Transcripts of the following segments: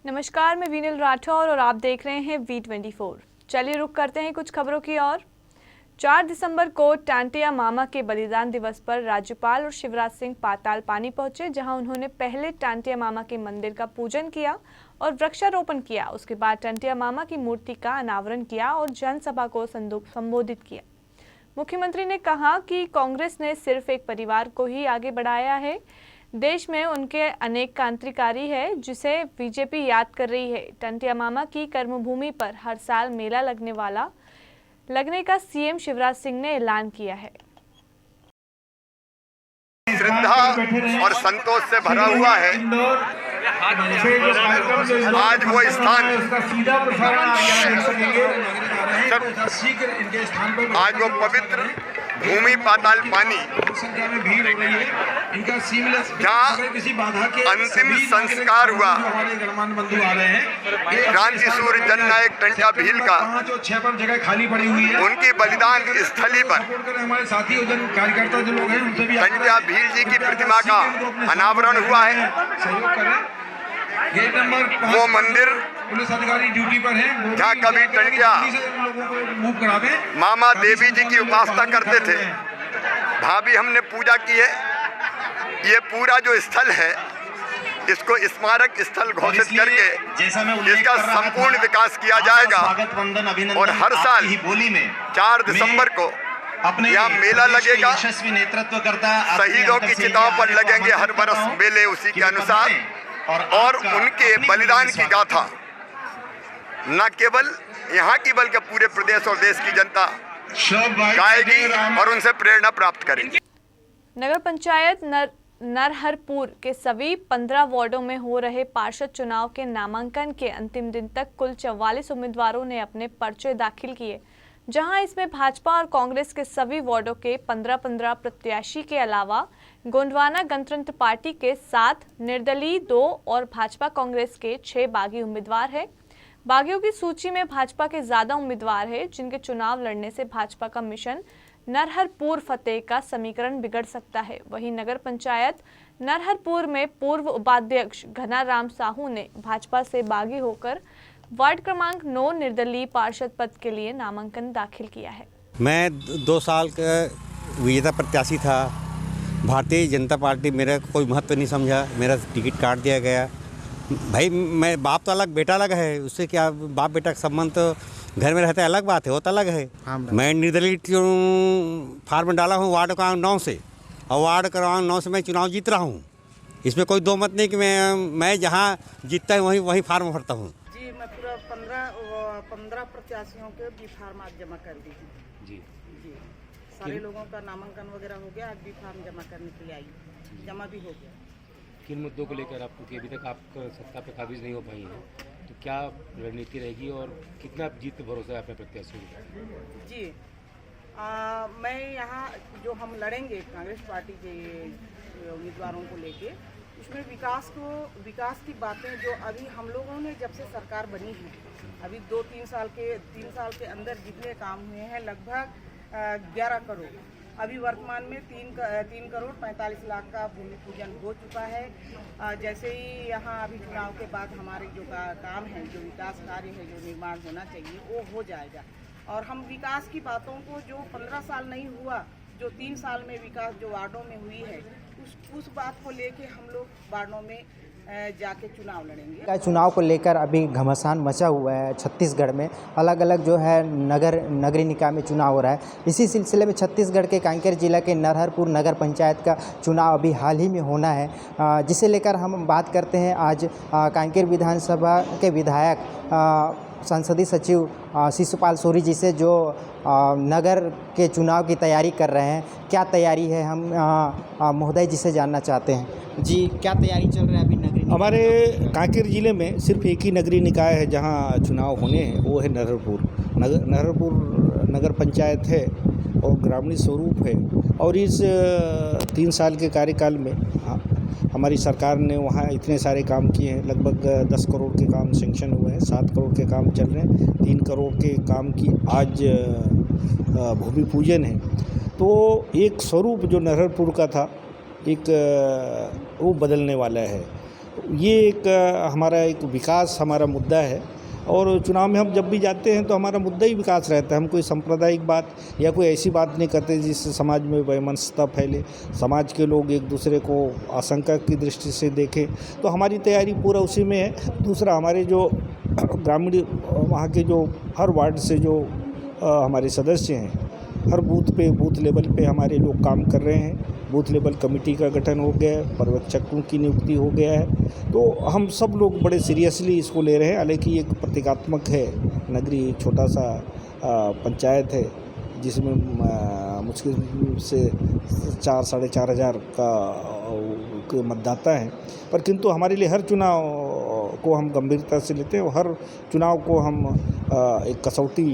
नमस्कार, मैं वीनल राठौर और आप देख रहे हैं V24। चलिए रुक करते हैं कुछ खबरों की ओर। 4 दिसंबर को टांटिया मामा के बलिदान दिवस पर राज्यपाल और शिवराज सिंह पाताल पानी पहुंचे, जहां उन्होंने पहले टांटिया मामा के मंदिर का पूजन किया और वृक्षारोपण किया। उसके बाद टांटिया मामा की मूर्ति का अनावरण किया और जनसभा को संबोधित किया। मुख्यमंत्री ने कहा कि कांग्रेस ने सिर्फ एक परिवार को ही आगे बढ़ाया है। देश में उनके अनेक क्रांतिकारी है जिसे बीजेपी याद कर रही है। टांटिया मामा की कर्मभूमि पर हर साल मेला लगने का सीएम शिवराज सिंह ने ऐलान किया है। श्रद्धा और संतोष से भरा हुआ है। आज वो स्थान आज वो पवित्र भूमि पाताल पानी जहाँ अंतिम संस्कार हुआ क्रांति सूर्य जननायक टंटिया भील का, उनकी बलिदान स्थली पर टंटिया भील जी की प्रतिमा का अनावरण हुआ है। वो मंदिर पुलिस अधिकारी ड्यूटी पर हैं, जहाँ कभी टंटिया मामा देवी जी की उपासना करते थे। भाभी हमने पूजा की है। ये पूरा जो स्थल है इसको स्मारक स्थल घोषित करके इसका संपूर्ण विकास किया जाएगा और हर साल 4 दिसंबर को यहाँ मेला लगेगा। शहीदों की चिताओं पर लगेंगे हर बरस मेले उसी के अनुसार, और उनके बलिदान की गाथा न केवल यहाँ की बल्कि पूरे प्रदेश और देश की जनता गाएगी और उनसे प्रेरणा प्राप्त करेगी। नगर पंचायत नरहरपुर के सभी 15 वार्डों में हो रहे पार्षद चुनाव के नामांकन के अंतिम दिन तक कुल 44 उम्मीदवारों ने अपने पर्चे दाखिल किए, जहां इसमें भाजपा और कांग्रेस के सभी वार्डों के 15-15 प्रत्याशी के अलावा गोंडवाना गणतंत्र पार्टी के 7, निर्दलीय 2 और भाजपा कांग्रेस के 6 बागी उम्मीदवार हैं। बागियों की सूची में भाजपा के ज्यादा उम्मीदवार हैं, जिनके चुनाव लड़ने से भाजपा का मिशन नरहरपुर फतेह का समीकरण बिगड़ सकता है। वहीं नगर पंचायत नरहरपुर में पूर्व उपाध्यक्ष घनाराम साहू ने भाजपा से बागी होकर वार्ड क्रमांक 9 निर्दलीय पार्षद पद के लिए नामांकन दाखिल किया है। मैं 2 साल का विजेता प्रत्याशी था। भारतीय जनता पार्टी मेरा कोई महत्व नहीं समझा, मेरा टिकट काट दिया गया। भाई मैं बाप तो अलग बेटा अलग है, उससे क्या बाप बेटा का संबंध तो घर में रहता है अलग बात है, वो तो अलग है। मैं निर्दलीय फार्म डाला हूँ वार्ड क्रमांक 9 से, और वार्ड क्रमांक 9 से मैं चुनाव जीत रहा हूँ। इसमें कोई दो मत नहीं कि मैं जहाँ जीतता है वहीं फार्म भरता हूँ। जी मैं पूरा 15 प्रत्याशियों के बी फार्म आज जमा कर दी हूँ। जी सारे लोगों का नामांकन वगैरह हो गया, आज बी फार्म जमा करने के लिए आई, जमा भी हो गया। किन मुद्दों को लेकर आपको कि अभी तक आप सत्ता पे काबिज नहीं हो पाई हैं, तो क्या रणनीति रहेगी और कितना जीत भरोसा है अपने प्रत्याशियों का? जी मैं यहाँ जो हम लड़ेंगे कांग्रेस पार्टी के उम्मीदवारों को लेके, उसमें विकास की बातें जो अभी हम लोगों ने जब से सरकार बनी है, अभी 3 साल के अंदर जितने काम हुए हैं लगभग 11 करोड़, अभी वर्तमान में 3 करोड़ 45 लाख का भूमि पूजन हो चुका है। जैसे ही यहाँ अभी चुनाव के बाद हमारे जो काम है, जो विकास कार्य है, जो निर्माण होना चाहिए वो हो जाएगा। और हम विकास की बातों को जो 15 साल नहीं हुआ, जो 3 साल में विकास जो वार्डों में हुई है, उस बात को लेके हम लोग वार्डों में जाके चुनाव लड़ेंगे। चुनाव को लेकर अभी घमासान मचा हुआ है। छत्तीसगढ़ में अलग अलग जो है नगरीय निकाय में चुनाव हो रहा है। इसी सिलसिले में छत्तीसगढ़ के कांकेर जिला के नरहरपुर नगर पंचायत का चुनाव अभी हाल ही में होना है, जिसे लेकर हम बात करते हैं। आज कांकेर विधानसभा के विधायक संसदीय सचिव शिशुपाल सूरी जी से, जो नगर के चुनाव की तैयारी कर रहे हैं, क्या तैयारी है, हम महोदय जी से जानना चाहते हैं। जी क्या तैयारी चल रहा है अभी नगरीय? हमारे कांकेर जिले में सिर्फ एक ही नगरीय निकाय है जहां चुनाव होने हैं, वो है नरहरपुर। नरहरपुर नगर पंचायत है और ग्रामीण स्वरूप है, और इस 3 साल के कार्यकाल में हमारी सरकार ने वहाँ इतने सारे काम किए हैं। लगभग 10 करोड़ के काम सेंक्शन हुए हैं, 7 करोड़ के काम चल रहे हैं, 3 करोड़ के काम की आज भूमि पूजन है। तो एक स्वरूप जो नरहरपुर का था, एक वो बदलने वाला है। ये एक हमारा एक विकास हमारा मुद्दा है और चुनाव में हम जब भी जाते हैं तो हमारा मुद्दा ही विकास रहता है। हम कोई सांप्रदायिक बात या कोई ऐसी बात नहीं करते जिससे समाज में वैमनस्यता फैले, समाज के लोग एक दूसरे को आशंका की दृष्टि से देखें। तो हमारी तैयारी पूरा उसी में है। दूसरा, हमारे जो ग्रामीण वहाँ के जो हर वार्ड से जो हमारे सदस्य हैं, हर बूथ लेवल पे हमारे लोग काम कर रहे हैं। बूथ लेवल कमेटी का गठन हो गया है, पर्यवेक्षकों की नियुक्ति हो गया है। तो हम सब लोग बड़े सीरियसली इसको ले रहे हैं। हालांकि एक प्रतीकात्मक है, नगरी छोटा सा पंचायत है जिसमें मुश्किल से 4-4.5 हज़ार का मतदाता हैं, पर किंतु हमारे लिए हर चुनाव को हम गंभीरता से लेते हैं और हर चुनाव को हम एक कसौटी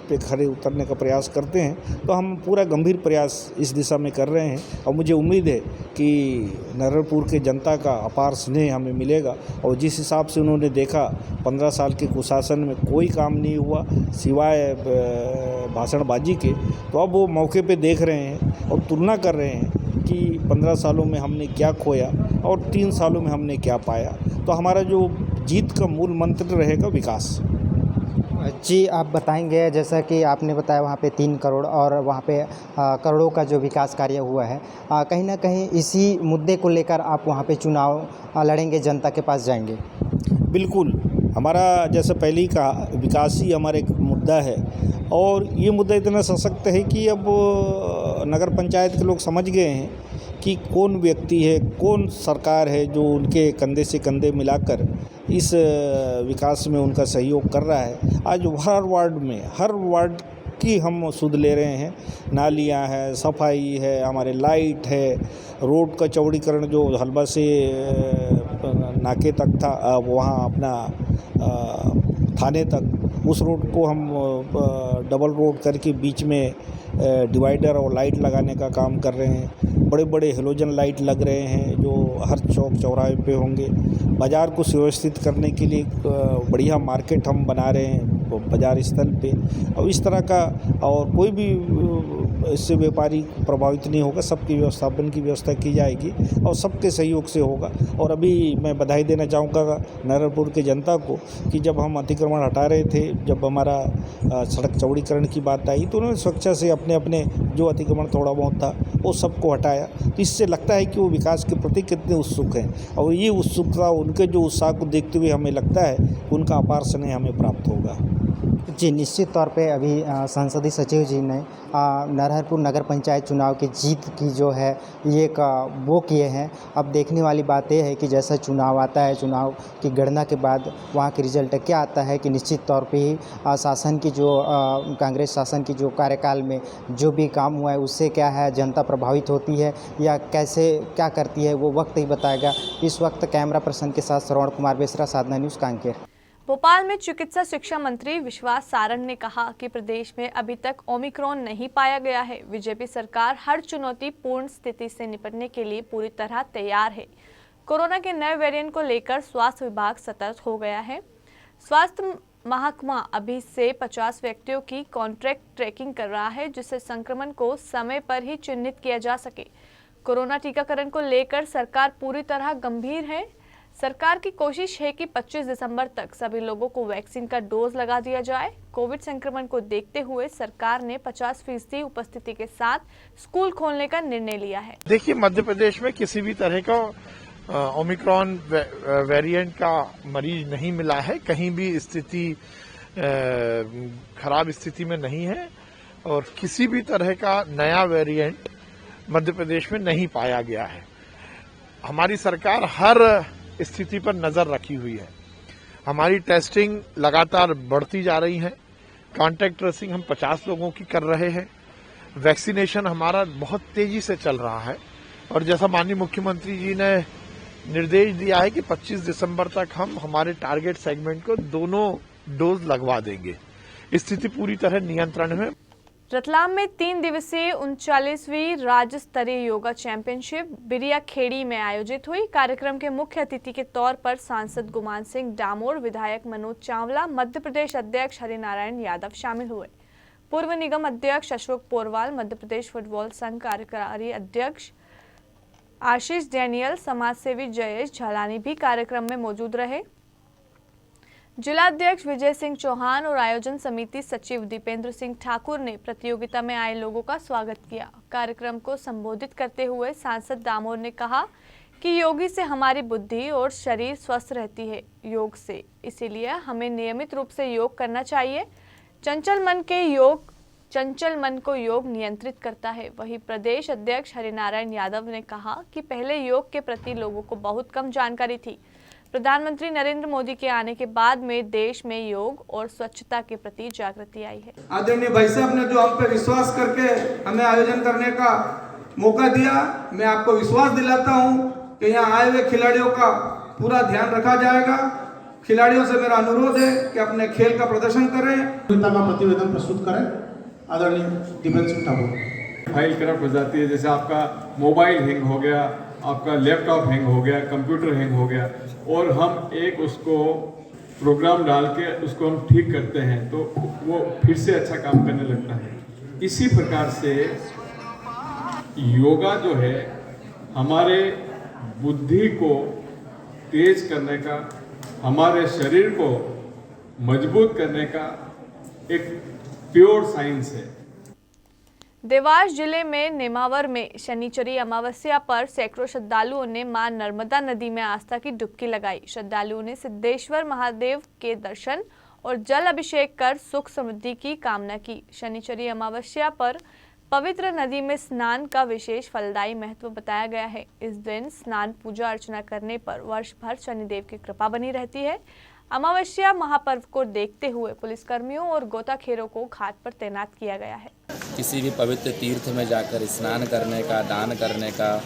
पे खड़े उतरने का प्रयास करते हैं। तो हम पूरा गंभीर प्रयास इस दिशा में कर रहे हैं और मुझे उम्मीद है कि नरहरपुर के जनता का अपार स्नेह हमें मिलेगा। और जिस हिसाब से उन्होंने देखा 15 साल के कुशासन में कोई काम नहीं हुआ सिवाय भाषणबाजी के, तो अब वो मौके पे देख रहे हैं और तुलना कर रहे हैं कि 15 सालों में हमने क्या खोया और 3 सालों में हमने क्या पाया। तो हमारा जो जीत का मूल मंत्र रहेगा विकास। जी, आप बताएंगे, जैसा कि आपने बताया वहाँ पे 3 करोड़ और वहाँ पे करोड़ों का जो विकास कार्य हुआ है, कहीं ना कहीं इसी मुद्दे को लेकर आप वहाँ पे चुनाव लड़ेंगे, जनता के पास जाएंगे? बिल्कुल, हमारा जैसे पहले ही कहा, विकास ही हमारा एक मुद्दा है और ये मुद्दा इतना सशक्त है कि अब नगर पंचायत के लोग समझ गए हैं कि कौन व्यक्ति है, कौन सरकार है जो उनके कंधे से कंधे मिलाकर इस विकास में उनका सहयोग कर रहा है। आज हर वार्ड की हम सुध ले रहे हैं। नालियाँ है, सफाई है, हमारे लाइट है, रोड का चौड़ीकरण जो हलवा से नाके तक था, वहाँ अपना थाने तक, उस रोड को हम डबल रोड करके बीच में डिवाइडर और लाइट लगाने का काम कर रहे हैं। बड़े बड़े हेलोजन लाइट लग रहे हैं जो हर चौक चौराहे पे होंगे। बाज़ार को सुव्यवस्थित करने के लिए बढ़िया मार्केट हम बना रहे हैं बाज़ार स्थल पे, और इस तरह का, और कोई भी इससे व्यापारी प्रभावित नहीं होगा। सबकी व्यवस्थापन की व्यवस्था की जाएगी और सबके सहयोग से होगा। और अभी मैं बधाई देना चाहूँगा नरहरपुर के जनता को कि जब हम अतिक्रमण हटा रहे थे, जब हमारा सड़क चौड़ीकरण की बात आई, तो उन्होंने स्वेच्छा से अपने जो अतिक्रमण थोड़ा बहुत था वो सबको हटाया। तो इससे लगता है कि वो विकास के प्रति कितने उत्सुक हैं और ये उत्सुकता, उनके जो उत्साह को देखते हुए हमें लगता है कि उनका अपार स्नेह हमें प्राप्त होगा। जी, निश्चित तौर पे अभी संसदीय सचिव जी ने नरहरपुर नगर पंचायत चुनाव की जीत की जो है ये वो किए हैं। अब देखने वाली बात ये है कि जैसा चुनाव आता है, चुनाव की गणना के बाद वहाँ की रिजल्ट क्या आता है कि निश्चित तौर पे ही शासन की जो कांग्रेस शासन की जो कार्यकाल में जो भी काम हुआ है उससे क्या है, जनता प्रभावित होती है या कैसे क्या करती है, वो वक्त ही बताएगा। इस वक्त कैमरा पर्सन के साथ श्रवण कुमार बेसरा, साधना न्यूज़, कांकेर। भोपाल में चिकित्सा शिक्षा मंत्री विश्वास सारण ने कहा कि प्रदेश में अभी तक ओमिक्रॉन नहीं पाया गया है। बीजेपी सरकार हर चुनौतीपूर्ण स्थिति से निपटने के लिए पूरी तरह तैयार है। कोरोना के नए वेरिएंट को लेकर स्वास्थ्य विभाग सतर्क हो गया है। स्वास्थ्य महकमा अभी से 50 व्यक्तियों की कॉन्ट्रैक्ट ट्रैकिंग कर रहा है, जिससे संक्रमण को समय पर ही चिन्हित किया जा सके। कोरोना टीकाकरण को लेकर सरकार पूरी तरह गंभीर है। सरकार की कोशिश है कि 25 दिसंबर तक सभी लोगों को वैक्सीन का डोज लगा दिया जाए। कोविड संक्रमण को देखते हुए सरकार ने 50% उपस्थिति के साथ स्कूल खोलने का निर्णय लिया है। देखिए, मध्य प्रदेश में किसी भी तरह का ओमिक्रॉन वेरिएंट का मरीज नहीं मिला है। कहीं भी स्थिति खराब स्थिति में नहीं है और किसी भी तरह का नया वेरिएंट मध्य प्रदेश में नहीं पाया गया है। हमारी सरकार हर स्थिति पर नजर रखी हुई है। हमारी टेस्टिंग लगातार बढ़ती जा रही है। कॉन्टैक्ट ट्रेसिंग हम 50 लोगों की कर रहे हैं। वैक्सीनेशन हमारा बहुत तेजी से चल रहा है और जैसा माननीय मुख्यमंत्री जी ने निर्देश दिया है कि 25 दिसंबर तक हम हमारे टारगेट सेगमेंट को दोनों डोज लगवा देंगे। स्थिति पूरी तरह नियंत्रण में। रतलाम में 3 दिवसीय 39वीं राज्य स्तरीय योगा चैंपियनशिप बिरिया खेड़ी में आयोजित हुई। कार्यक्रम के मुख्य अतिथि के तौर पर सांसद गुमान सिंह डामोर, विधायक मनोज चावला, मध्य प्रदेश अध्यक्ष हरिनारायण यादव शामिल हुए। पूर्व निगम अध्यक्ष अशोक पोरवाल, मध्य प्रदेश फुटबॉल संघ कार्यकारी अध्यक्ष आशीष डैनियल, समाजसेवी जयेश झालानी भी कार्यक्रम में मौजूद रहे। जिलाध्यक्ष विजय सिंह चौहान और आयोजन समिति सचिव दीपेंद्र सिंह ठाकुर ने प्रतियोगिता में आए लोगों का स्वागत किया। कार्यक्रम को संबोधित करते हुए सांसद दामोदर ने कहा कि योगी से हमारी बुद्धि और शरीर स्वस्थ रहती है योग से, इसीलिए हमें नियमित रूप से योग करना चाहिए। चंचल मन को योग नियंत्रित करता है। वहीं प्रदेश अध्यक्ष हरिनारायण यादव ने कहा कि पहले योग के प्रति लोगों को बहुत कम जानकारी थी। प्रधानमंत्री नरेंद्र मोदी के आने के बाद में देश में योग और स्वच्छता के प्रति जागृति आई है। आदरणीय भाई साहब ने जो हम पे विश्वास करके हमें आयोजन करने का मौका दिया, मैं आपको विश्वास दिलाता हूं कि यहाँ आए हुए खिलाड़ियों का पूरा ध्यान रखा जाएगा। खिलाड़ियों से मेरा अनुरोध है कि अपने खेल का प्रदर्शन करें, का प्रतिवेदन प्रस्तुत करें। आदरणीय दीपेंद्र सिंह ठाकुर। फाइल करप्ट हो जाती है, जैसे आपका मोबाइल हैंग हो गया, आपका लैपटॉप हैंग हो गया, कंप्यूटर हैंग हो गया, और हम एक उसको प्रोग्राम डाल के उसको हम ठीक करते हैं तो वो फिर से अच्छा काम करने लगता है। इसी प्रकार से योगा जो है हमारे बुद्धि को तेज करने का, हमारे शरीर को मजबूत करने का एक प्योर साइंस है। देवास जिले में नेमावर में शनिचरी अमावस्या पर सैकड़ों श्रद्धालुओं ने मां नर्मदा नदी में आस्था की डुबकी लगाई। श्रद्धालुओं ने सिद्धेश्वर महादेव के दर्शन और जल अभिषेक कर सुख समृद्धि की कामना की। शनिचरी अमावस्या पर पवित्र नदी में स्नान का विशेष फलदायी महत्व बताया गया है। इस दिन स्नान पूजा अर्चना करने पर वर्ष भर शनिदेव की कृपा बनी रहती है। अमावस्या महापर्व को देखते हुए पुलिसकर्मियों और गोताखोरों को घाट पर तैनात किया गया है। किसी भी पवित्र तीर्थ में जाकर स्नान करने का, दान करने का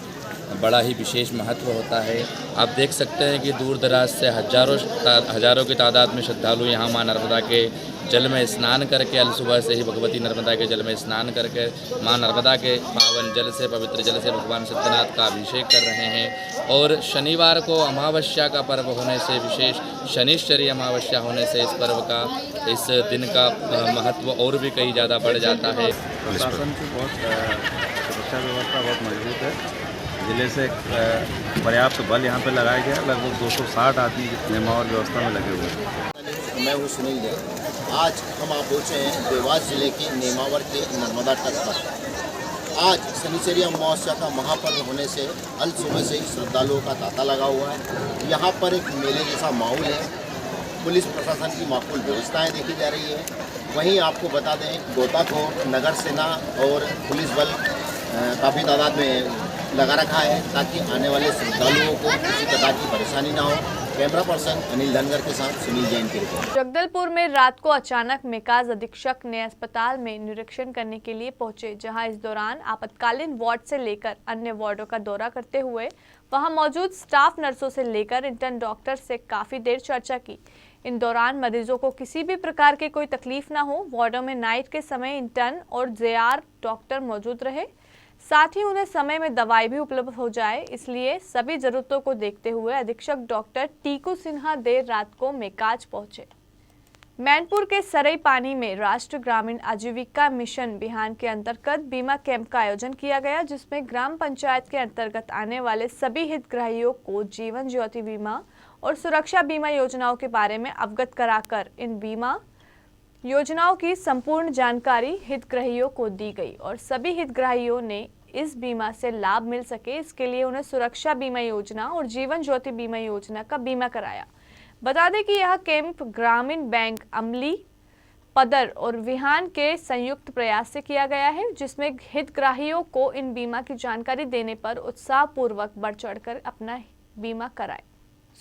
बड़ा ही विशेष महत्व होता है। आप देख सकते हैं कि दूर दराज से हजारों की तादाद में श्रद्धालु यहाँ मां नर्मदा के जल में स्नान करके, अल सुबह से ही भगवती नर्मदा के जल में स्नान करके मां नर्मदा के पावन जल से, पवित्र जल से भगवान सिद्धनाथ का अभिषेक कर रहे हैं। और शनिवार को अमावस्या का पर्व होने से, विशेष शनिश्चरी अमावस्या होने से इस पर्व का, इस दिन का महत्व और भी कहीं ज़्यादा बढ़ जाता है। प्रशासन की बहुत सुरक्षा व्यवस्था बहुत मजबूत है। जिले से पर्याप्त बल यहाँ पे लगाया गया। लगभग 260 आदमी नेमावर व्यवस्था में लगे हुए हैं। मैं हूँ सुनील जैन। आज हम आप पहुँचे हैं देवास जिले के नेमावर के नर्मदा तट पर। आज शनिचरी अमावस्या का महापर्व होने से अल सुबह से ही श्रद्धालुओं का तांता लगा हुआ है। यहाँ पर एक मेले जैसा माहौल है। पुलिस प्रशासन की माकूल व्यवस्थाएं देखी जा रही है। वहीं आपको बता दें, गोताखोर, नगर सेना और पुलिस बल काफ़ी तादाद में लगा रखा है ताकि आने वाले श्रद्धालुओं को किसी प्रकार की परेशानी ना हो। कैमरा पर्सन अनिल धनगर के साथ सुनील जैन की रिपोर्ट। जगदलपुर में रात को अचानक मेकाज अधीक्षक ने अस्पताल में निरीक्षण करने के लिए पहुंचे, जहां इस दौरान आपातकालीन वार्ड से लेकर अन्य वार्डों का दौरा करते हुए वहां मौजूद स्टाफ नर्सों से लेकर इंटर्न डॉक्टर से काफी देर चर्चा की। इन दौरान मरीजों को किसी भी प्रकार की कोई तकलीफ ना हो, वार्डों में नाइट के समय इंटर्न और जेआर डॉक्टर मौजूद रहे, साथ ही उन्हें समय में दवाई भी उपलब्ध हो जाए। इसलिए सभी जरूरतों को देखते हुए अधीक्षक डॉक्टर टीकू सिन्हा देर रात को मेकाज पहुंचे। मैनपुर के सरई पानी में राष्ट्रीय ग्रामीण आजीविका मिशन बिहान के अंतर्गत बीमा कैंप का आयोजन किया गया, जिसमें ग्राम पंचायत के अंतर्गत आने वाले सभी हितग्राहियों को जीवन ज्योति बीमा और सुरक्षा बीमा योजनाओं के बारे में अवगत कराकर इन बीमा योजनाओं की संपूर्ण जानकारी हितग्राहियों को दी गई और सभी हितग्राहियों ने इस बीमा से लाभ मिल सके, इसके लिए उन्हें सुरक्षा बीमा योजना और जीवन ज्योति बीमा योजना का बीमा कराया। बता दें कि यह कैंप ग्रामीण बैंक अमली, पदर और विहान के संयुक्त प्रयास से किया गया है, जिसमें हितग्राहियों को इन बीमा की जानकारी देने पर उत्साहपूर्वक बढ़ चढ़कर अपना बीमा कराए।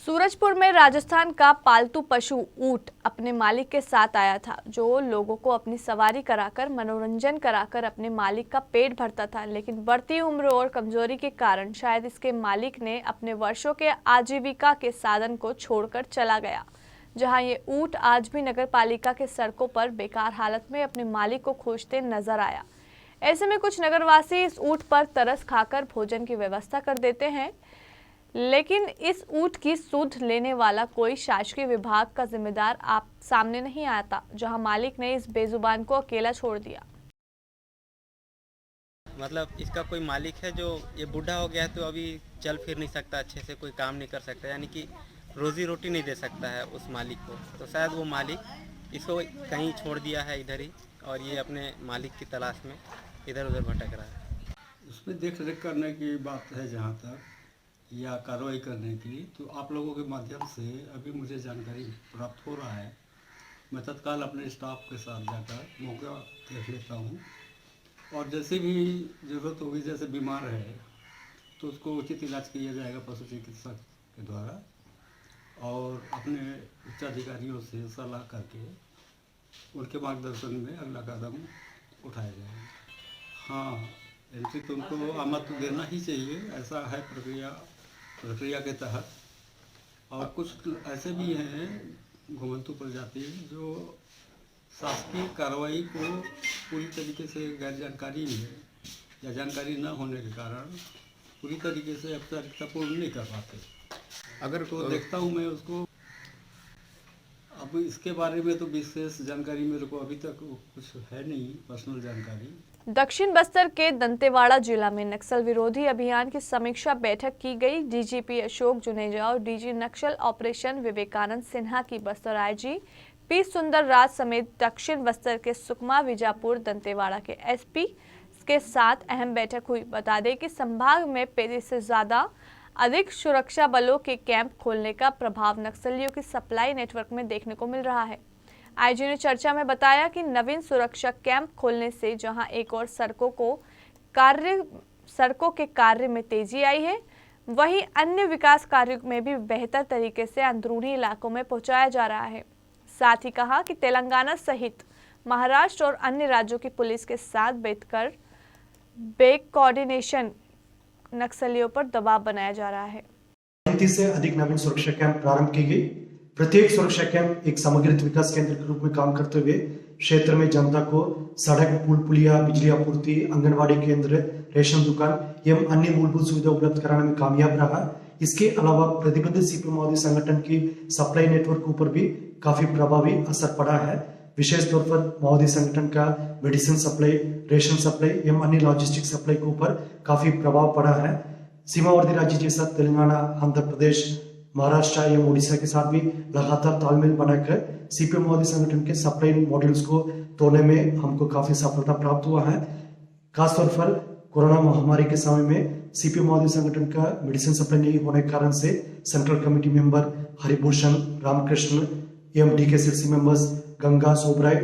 सूरजपुर में राजस्थान का पालतू पशु ऊंट अपने मालिक के साथ आया था, जो लोगों को अपनी सवारी कराकर मनोरंजन कराकर अपने मालिक का पेट भरता था, लेकिन बढ़ती उम्र और कमजोरी के कारण शायद इसके मालिक ने अपने वर्षों के आजीविका के साधन को छोड़कर चला गया। जहां ये ऊंट आज भी नगर पालिका के सड़कों पर बेकार हालत में अपने मालिक को खोजते नजर आया। ऐसे में कुछ नगरवासी इस ऊंट पर तरस खाकर भोजन की व्यवस्था कर देते हैं, लेकिन इस ऊंट की सुध लेने वाला कोई शासकीय विभाग का जिम्मेदार आप सामने नहीं आता, जहां मालिक ने इस बेजुबान को अकेला छोड़ दिया। मतलब इसका कोई मालिक है जो ये बूढ़ा हो गया है तो अभी चल फिर नहीं सकता, अच्छे से कोई काम नहीं कर सकता, यानी कि रोज़ी रोटी नहीं दे सकता है उस मालिक को। तो शायद वो मालिक इसको कहीं छोड़ दिया है इधर ही, और ये अपने मालिक की तलाश में इधर उधर भटक रहा है। उसमें देख रेख करने की बात है जहाँ तक, या कार्रवाई करने की, तो आप लोगों के माध्यम से अभी मुझे जानकारी प्राप्त हो रहा है। मैं तत्काल अपने स्टाफ के साथ जाकर मौका देख लेता हूँ, और जैसे भी ज़रूरत होगी, जैसे बीमार है तो उसको उचित इलाज किया जाएगा पशु चिकित्सक के द्वारा, और अपने उच्चाधिकारियों से सलाह करके उनके मार्गदर्शन में अगला कदम उठाया जाएगा। हाँ, एंट्री तो उनको आमद तो देना ही चाहिए, ऐसा है प्रक्रिया के तहत। और कुछ ऐसे भी हैं घुमंतु प्रजाति जो शासकीय कार्रवाई को पूरी तरीके से गैर जानकारी है या जानकारी न होने के कारण पूरी तरीके से औपचारिकतापूर्ण नहीं कर पाते। अगर को देखता हूँ मैं उसको, अब इसके बारे में तो विशेष जानकारी मेरे को अभी तक कुछ है नहीं, पर्सनल जानकारी। दक्षिण बस्तर के दंतेवाड़ा जिला में नक्सल विरोधी अभियान की समीक्षा बैठक की गई। डीजीपी अशोक जुनेजा और डीजी नक्सल ऑपरेशन विवेकानंद सिन्हा की बस्तर आईजी पी सुंदर राज समेत दक्षिण बस्तर के सुकमा, विजापुर, दंतेवाड़ा के एसपी के साथ अहम बैठक हुई। बता दें कि संभाग में 35 से ज्यादा अधिक सुरक्षा बलों के कैंप खोलने का प्रभाव नक्सलियों की सप्लाई नेटवर्क में देखने को मिल रहा है। आईजी ने चर्चा में बताया कि नवीन सुरक्षा कैंप खोलने से जहां एक और सड़कों के कार्य में तेजी आई है, वहीं अन्य विकास कार्यों में भी बेहतर तरीके से अंदरूनी इलाकों में पहुंचाया जा रहा है। साथ ही कहा कि तेलंगाना सहित महाराष्ट्र और अन्य राज्यों की पुलिस के साथ बैठकर बेक कोऑर्डिनेशन नक्सलियों पर दबाव बनाया जा रहा है। 35 से अधिक नवीन सुरक्षा कैंप प्रारंभ की गई। प्रत्येक सुरक्षा कैंप एक समग्रित विकास केंद्र के रूप में काम करते हुए क्षेत्र में जनता को सड़क, पुल पुलिया, बिजली आपूर्ति, आंगनबाड़ी केंद्र, रेशन दुकान एवं अन्य मूलभूत सुविधा उपलब्ध कराने में कामयाब रहा। इसके अलावा प्रतिबंधित सीपीएम माओवादी संगठन की सप्लाई नेटवर्क ऊपर भी काफी प्रभावी असर पड़ा है। विशेष तौर पर माओवादी संगठन का मेडिसिन सप्लाई, रेशन सप्लाई एवं अन्य लॉजिस्टिक सप्लाई के ऊपर काफी प्रभाव पड़ा है। सीमावर्ती राज्य जैसा तेलंगाना, आंध्र प्रदेश, महाराष्ट्र एवं उड़ीसा के साथ भी लगातार तालमेल बनाकर सीपीएम माओवादी संगठन के सप्लाई मॉड्यूल्स को तोड़ने में हमको काफी सफलता प्राप्त हुआ है। खासतौर पर कोरोना महामारी के समय में सीपीएम माओवादी संगठन का मेडिसिन सप्लाई नहीं होने के कारण से central committee member Haribhushan, Ramakrishna एवं डीकेसीसी मेंबर्स गंगा, सोबराय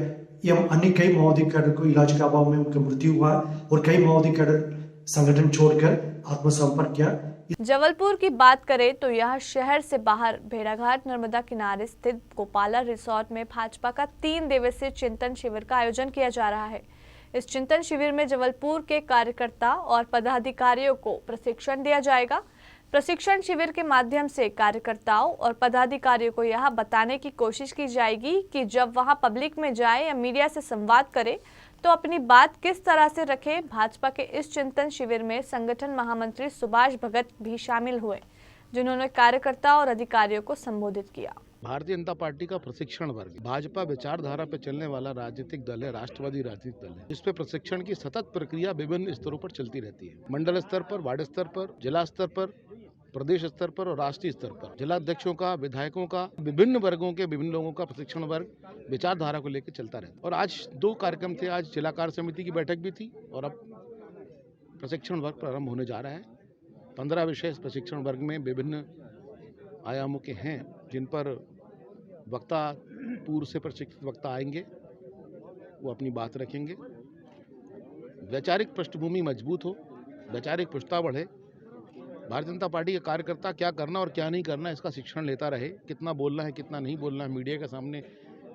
एवं अन्य कई माओवादी कैडर को इलाज के अभाव में उनका मृत्यु हुआ और कई माओवादी कैडर संगठन छोड़कर आत्मसमर्पण किया। जबलपुर की बात करें तो यह शहर से बाहर भेड़ाघाट नर्मदा किनारे स्थित गोपाला रिसोर्ट में भाजपा का 3 दिवसीय चिंतन शिविर का आयोजन किया जा रहा है। इस चिंतन शिविर में जबलपुर के कार्यकर्ता और पदाधिकारियों को प्रशिक्षण दिया जाएगा। प्रशिक्षण शिविर के माध्यम से कार्यकर्ताओं और पदाधिकारियों को यह बताने की कोशिश की जाएगी कि जब वहां पब्लिक में जाए या मीडिया से संवाद करे तो अपनी बात किस तरह से रखें। भाजपा के इस चिंतन शिविर में संगठन महामंत्री सुभाष भगत भी शामिल हुए, जिन्होंने कार्यकर्ता और अधिकारियों को संबोधित किया। भारतीय जनता पार्टी का प्रशिक्षण वर्ग भाजपा विचारधारा पर चलने वाला राजनीतिक दल है, राष्ट्रवादी राजनीतिक दल है। इस पे प्रशिक्षण की सतत प्रक्रिया विभिन्न स्तरों पर चलती रहती है। मंडल स्तर पर, वार्ड स्तर पर, जिला स्तर पर, प्रदेश स्तर पर और राष्ट्रीय स्तर पर जिलाध्यक्षों का, विधायकों का, विभिन्न वर्गों के विभिन्न लोगों का प्रशिक्षण वर्ग विचारधारा को लेकर चलता रहता है। और आज 2 कार्यक्रम थे। आज जिला कार्य समिति की बैठक भी थी और अब प्रशिक्षण वर्ग प्रारंभ होने जा रहा है। 15 विषय प्रशिक्षण वर्ग में विभिन्न आयामों के हैं, जिन पर वक्ता, पूर्व से प्रशिक्षित वक्ता आएंगे, वो अपनी बात रखेंगे। वैचारिक पृष्ठभूमि मजबूत हो, वैचारिक पुष्टता बढ़े, भारतीय जनता पार्टी के कार्यकर्ता क्या करना और क्या नहीं करना इसका शिक्षण लेता रहे। कितना बोलना है, कितना नहीं बोलना है, मीडिया के सामने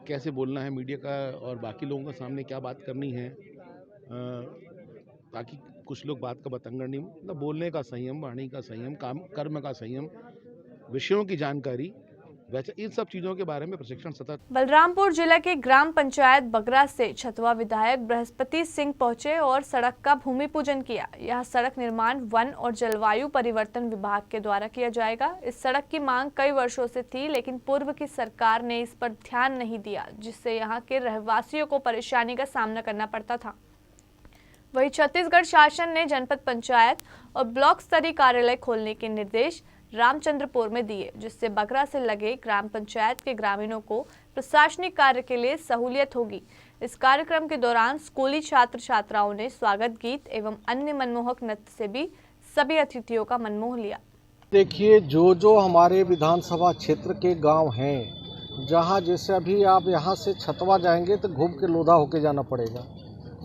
कैसे बोलना है, मीडिया का और बाकी लोगों के सामने क्या बात करनी है, ताकि कुछ लोग बात का बतंगड़ नहीं, मतलब बोलने का संयम, वाणी का संयम, कर्म का संयम, विषयों की जानकारी, वैसे इन सब चीजों के बारे में प्रशिक्षण सतत। बलरामपुर जिले के ग्राम पंचायत बगरा से छतवा विधायक बृहस्पति सिंह पहुंचे और सड़क का भूमि पूजन किया। यह सड़क निर्माण वन और जलवायु परिवर्तन विभाग के द्वारा किया जाएगा। इस सड़क की मांग कई वर्षों से थी, लेकिन पूर्व की सरकार ने इस पर ध्यान नहीं दिया, जिससे यहाँ के रहवासियों को परेशानी का सामना करना पड़ता था। वहीं छत्तीसगढ़ शासन ने जनपद पंचायत और ब्लॉक स्तरीय कार्यालय खोलने के निर्देश रामचंद्रपुर में दिए, जिससे बगरा से लगे ग्राम पंचायत के ग्रामीणों को प्रशासनिक कार्य के लिए सहूलियत होगी। इस कार्यक्रम के दौरान स्कूली छात्र छात्राओं ने स्वागत गीत एवं अन्य मनमोहक नृत्य से भी सभी अतिथियों का मन मोह लिया। देखिए, जो हमारे विधानसभा क्षेत्र के गांव हैं, जहां जैसे अभी आप यहां से छतवा जाएंगे तो घूम के लोधा होके जाना पड़ेगा,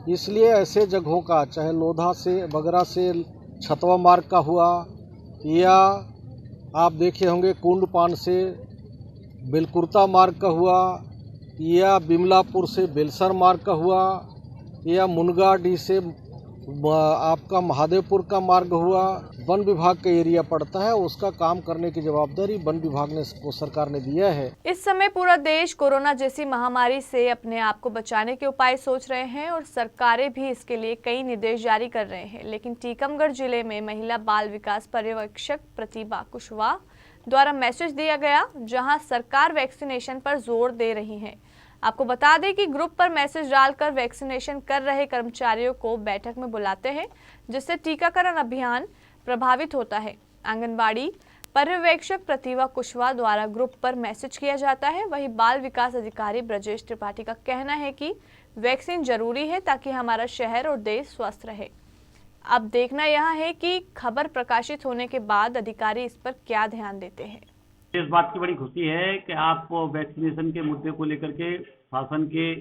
इसलिए ऐसे जगहों का, चाहे लोधा से बगरा से छतवा मार्ग का हुआ, या आप देखे होंगे कुंडपान से बेलकुर्ता मार्ग का हुआ, या बिमलापुर से बेलसर मार्ग का हुआ, या मुनगाडी से आपका महादेवपुर का मार्ग हुआ, वन विभाग का एरिया पड़ता है, उसका काम करने की जवाबदारी वन विभाग को सरकार ने दिया है। इस समय पूरा देश कोरोना जैसी महामारी से अपने आप को बचाने के उपाय सोच रहे हैं और सरकारें भी इसके लिए कई निर्देश जारी कर रहे हैं, लेकिन टीकमगढ़ जिले में महिला बाल विकास पर्यवेक्षक प्रतिभा कुशवाहा द्वारा मैसेज दिया गया, जहां सरकार वैक्सीनेशन पर जोर दे रही है। आपको बता दें कि ग्रुप पर मैसेज डालकर वैक्सीनेशन कर रहे कर्मचारियों को बैठक में बुलाते हैं, जिससे टीकाकरण अभियान प्रभावित होता है। आंगनबाड़ी पर्यवेक्षक प्रतिभा कुशवाहा द्वारा ग्रुप पर मैसेज किया जाता है। वहीं बाल विकास अधिकारी ब्रजेश त्रिपाठी का कहना है कि वैक्सीन जरूरी है ताकि हमारा शहर और देश स्वस्थ रहे। अब देखना यह है कि खबर प्रकाशित होने के बाद अधिकारी इस पर क्या ध्यान देते हैं। इस बात की बड़ी खुशी है कि आप वैक्सीनेशन के मुद्दे को लेकर के शासन के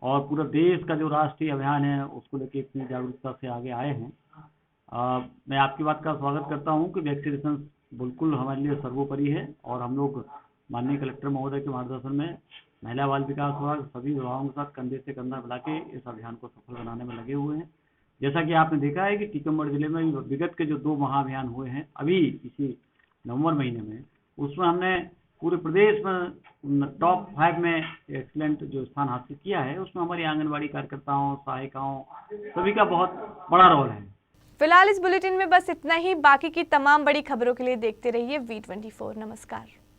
और पूरा देश का जो राष्ट्रीय अभियान है उसको लेकर इतनी जागरूकता से आगे आए हैं। मैं आपकी बात का स्वागत करता हूं कि वैक्सीनेशन बिल्कुल हमारे लिए सर्वोपरि है और हम लोग माननीय कलेक्टर महोदय के मार्गदर्शन में महिला बाल विकास विभाग सभी विभागों के साथ कंधे से कंधा मिला के इस अभियान को सफल बनाने में लगे हुए हैं। जैसा कि आपने देखा है कि टीकमगढ़ जिले में विगत के जो 2 महाअभियान हुए हैं अभी इसी नवंबर महीने में, उसमें हमने पूरे प्रदेश में टॉप 5 में एक्सीलेंट जो स्थान हासिल किया है, उसमें हमारी आंगनबाड़ी कार्यकर्ताओं, सहायिकाओं सभी का बहुत बड़ा रोल है। फिलहाल इस बुलेटिन में बस इतना ही। बाकी की तमाम बड़ी खबरों के लिए देखते रहिए V24। नमस्कार।